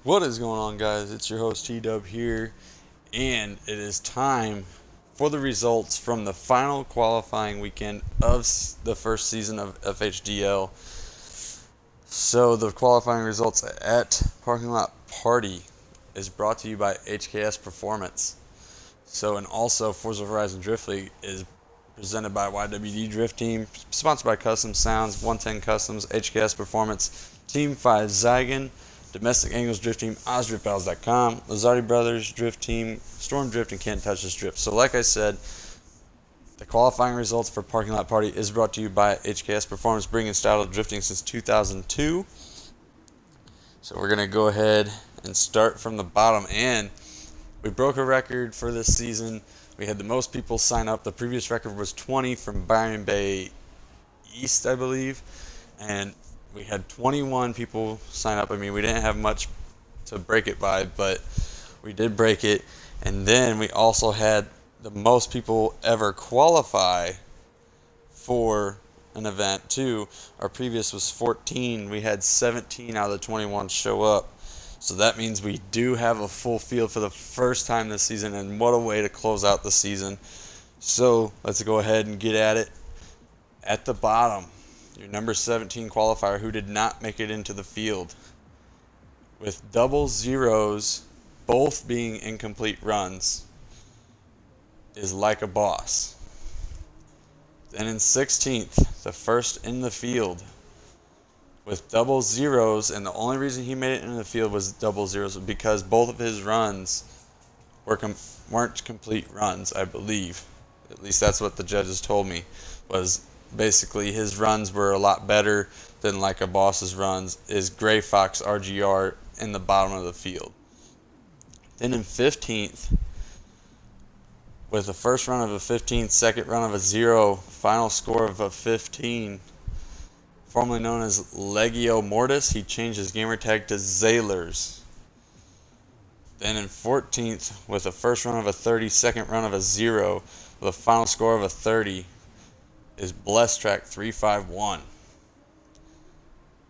What is going on, guys? It's your host T-Dub here, and it is time for the results from the final qualifying weekend of the first season of FHDL. So, the qualifying results at Parking Lot Party is brought to you by HKS Performance. So, and also Forza Horizon Drift League is presented by YWD Drift Team, sponsored by Custom Sounds, 110 Customs, HKS Performance, Team 5 Zygon, Domestic Angles Drift Team, OzDriftBattles.com, Lazardi Brothers Drift Team, Storm Drift, and Can't Touch This Drift. So like I said, the qualifying results for Parking Lot Party is brought to you by HKS Performance, bringing style of drifting since 2002. So we're going to go ahead and start from the bottom, and we broke a record for this season. We had the most people sign up. The previous record was 20 from Byron Bay East, I believe, and we had 21 people sign up. I mean, we didn't have much to break it by, but we did break it. And then we also had the most people ever qualify for an event, too. Our previous was 14. We had 17 out of the 21 show up. So that means we do have a full field for the first time this season, and what a way to close out the season. So let's go ahead and get at it. At the bottom, your number 17 qualifier who did not make it into the field, with double zeros, both being incomplete runs, is Like a Boss. Then in 16th, the first in the field, with double zeros, and the only reason he made it into the field was double zeros because both of his runs weren't complete runs, I believe. At least that's what the judges told me, was basically his runs were a lot better than Like a Boss's runs, is Gray Fox RGR in the bottom of the field. Then in 15th, with the first run of a 15, second run of a 0, final score of a 15, formerly known as Legio Mortis, he changed his gamer tag to Zailers. Then in 14th, with the first run of a 30, second run of a 0, with a final score of a 30, is Blessed Track 351.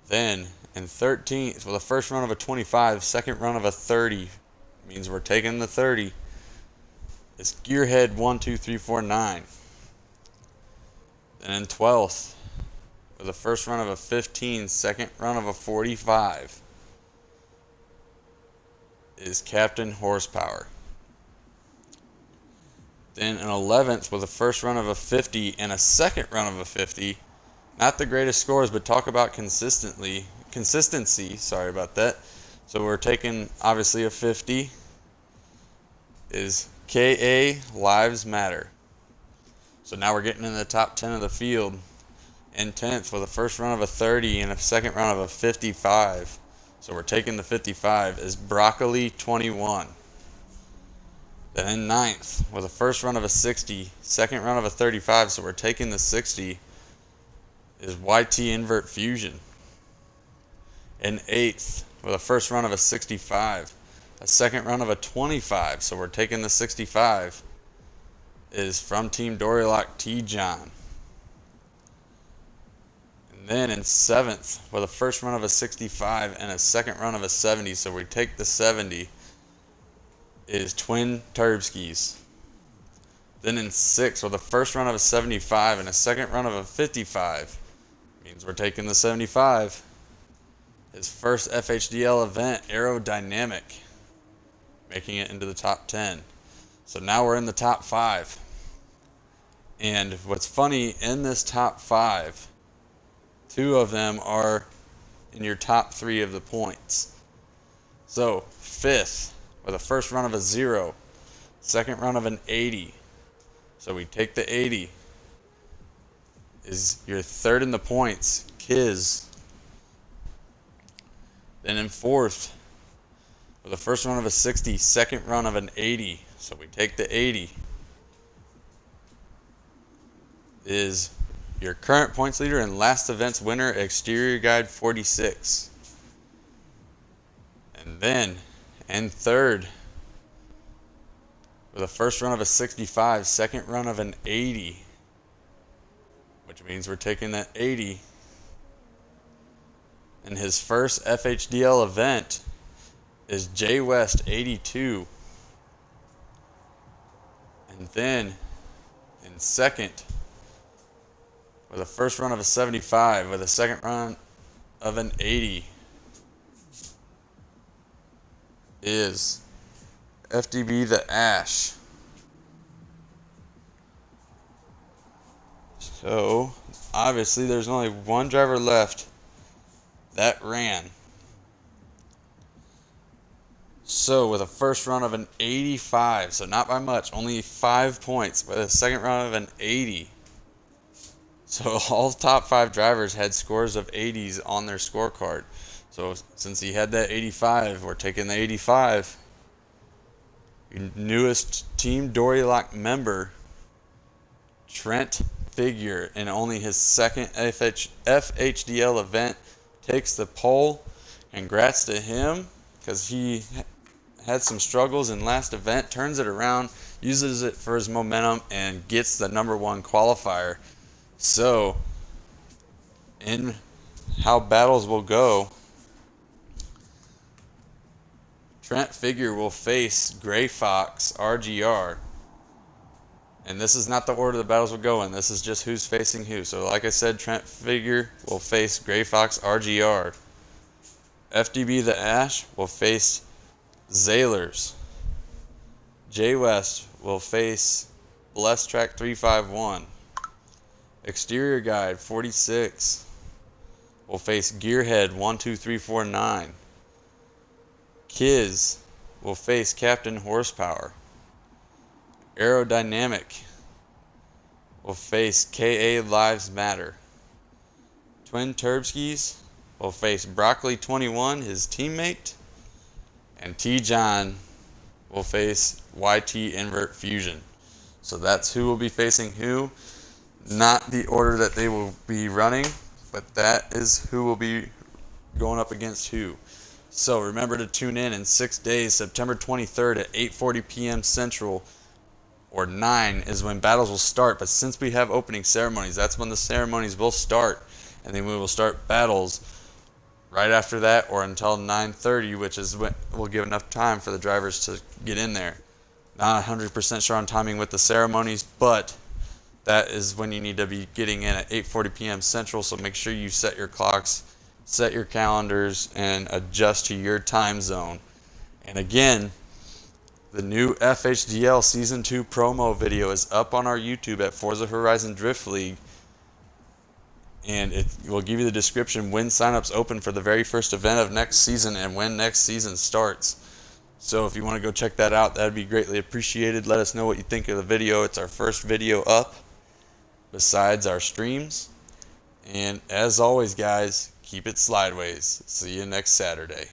Then in 13th, with the first run of a 25, second run of a 30, means we're taking the 30, is Gearhead 12349. Then in 12th, with the first run of a 15, second run of a 45, is Captain Horsepower. Then in 11th, with a first run of a 50 and a second run of a 50, not the greatest scores, but talk about consistency, sorry about that. So we're taking, obviously, a 50, is KA Lives Matter. So now we're getting in the top 10 of the field. In 10th, with a first run of a 30 and a second run of a 55. So we're taking the 55, is Broccoli 21. Then in 9th, with a first run of a 60, second run of a 35, so we're taking the 60, is YT Invert Fusion. In 8th, with a first run of a 65, a second run of a 25, so we're taking the 65, is from Team Dorilock T. John. Then in 7th, with a first run of a 65 and a second run of a 70, so we take the 70, is Twin Turbskis. Then in 6th, with a first run of a 75 and a second run of a 55, means we're taking the 75, his first FHDL event, Aerodynamic, making it into the top 10. So now we're in the top 5. And what's funny, in this top 5, 2 of them are in your top 3 of the points. So 5th, with a first run of a 0, second run of an 80. So we take the 80. Is your 3rd in the points, Kiz. Then in 4th, with a first run of a 60, second run of an 80. So we take the 80. Is your current points leader and last event's winner, Exterior Guide 46. And then, in 3rd, with a first run of a 65, second run of an 80, which means we're taking that 80. In his first FHDL event, is J West 82. And then in second, with a first run of a 75, with a second run of an 80, is FDB the Ash. So, obviously, there's only one driver left that ran. So, with a first run of an 85, so not by much, only 5 points, with a second run of an 80. So, all top 5 drivers had scores of 80s on their scorecard. So, since he had that 85, we're taking the 85. Your newest Team Dory Lock member, Trent Figure, in only his second FHDL event, takes the pole. Congrats to him, because he had some struggles in last event, turns it around, uses it for his momentum, and gets the #1 qualifier. So, in how battles will go, Trent Figure will face Gray Fox RGR. And this is not the order the battles will go in. This is just who's facing who. So like I said, Trent Figure will face Gray Fox RGR. FDB the Ash will face Zailers. J West will face Blessed Track 351. Exterior Guide 46 will face Gearhead 12349. Kiz will face Captain Horsepower. Aerodynamic will face KA Lives Matter. Twin Turbskis will face Broccoli 21, his teammate. And T-John will face YT Invert Fusion. So that's who will be facing who. Not the order that they will be running, but that is who will be going up against who. So remember to tune in 6 days, September 23rd at 8:40 p.m. Central, or 9 is when battles will start. But since we have opening ceremonies, that's when the ceremonies will start, and then we will start battles right after that, or until 9:30, which is when we'll give enough time for the drivers to get in there. Not 100% sure on timing with the ceremonies, but that is when you need to be getting in at 8:40 p.m. Central. So make sure you set your clocks, set your calendars, and adjust to your time zone. And again, the new FHDL Season 2 promo video is up on our YouTube at Forza Horizon Drift League. And it will give you the description when signups open for the very first event of next season and when next season starts. So if you want to go check that out, that would be greatly appreciated. Let us know what you think of the video. It's our first video up besides our streams. And as always, guys, keep it slideways. See you next Saturday.